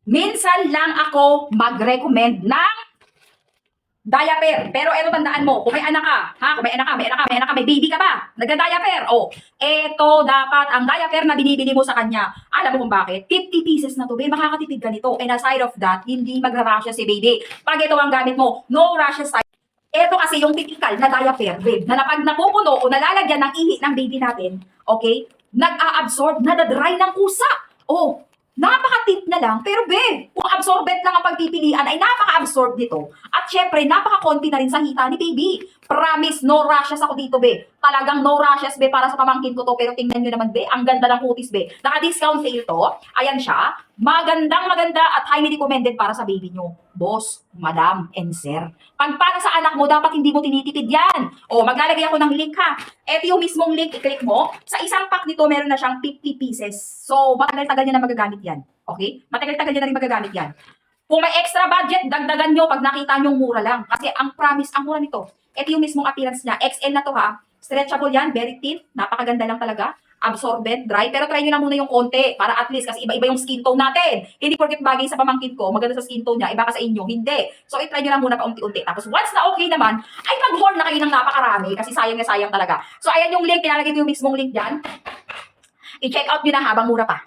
Minsan lang ako mag-recommend ng diaper. Pero eto tandaan mo, kung may anak ka, kung may anak ka, may baby ka ba? Nagda-diaper. Eto dapat ang diaper na binibili mo sa kanya. Alam mo kung bakit? 50 pieces na to, babe. Makakatipid ka nito. And aside of that, hindi magra-rashes si baby. Pag ito ang gamit mo, no rashes tayo. Ito kasi yung typical na diaper, babe, na pag napupuno o nalalagyan ng ihi ng baby natin, okay, nag-a-absorb, nadadry ng kusa. Napaka-tip na lang, pero be, kung absorbent lang ang pagpipilian, ay napaka-absorb nito. At syempre, napaka-konti na rin sa hita ni baby. Promise, no rashes ako dito, be. Talagang no rashes, be, para sa pamangkin ko to. Pero tingnan nyo naman, be, ang ganda ng kutis, be. Naka-discount sale to. Ayan siya. Magandang maganda at highly recommended para sa baby nyo. Boss, madam, and sir. Pag para sa anak mo, dapat hindi mo tinitipid yan. Maglalagay ako ng link ha. Ito yung mismong link, i-click mo. Sa isang pack nito, meron na siyang 50 pieces. So, matagal-tagal nyo na magagamit yan. Okay? Matagal-tagal nyo na rin magagamit yan. Kung may extra budget, dagdagan nyo pag nakita nyo mura lang. Kasi ang promise, ang mura nito. Ito yung mismong appearance niya. XL na to ha. Stretchable yan, very thin. Napakaganda lang talaga. Absorbent, dry. Pero try nyo na muna yung konti para at least kasi iba-iba yung skin tone natin. Hindi porket bagay sa pamangkin ko, maganda sa skin tone niya, iba ka sa inyo. Hindi. So, i-try nyo na muna paunti-unti. Tapos, once na okay naman, ay mag-haul na kayo ng napakarami kasi sayang na sayang talaga. So, ayan yung link. Pinalagay ko yung mismong link dyan. I-check out nyo na habang mura pa.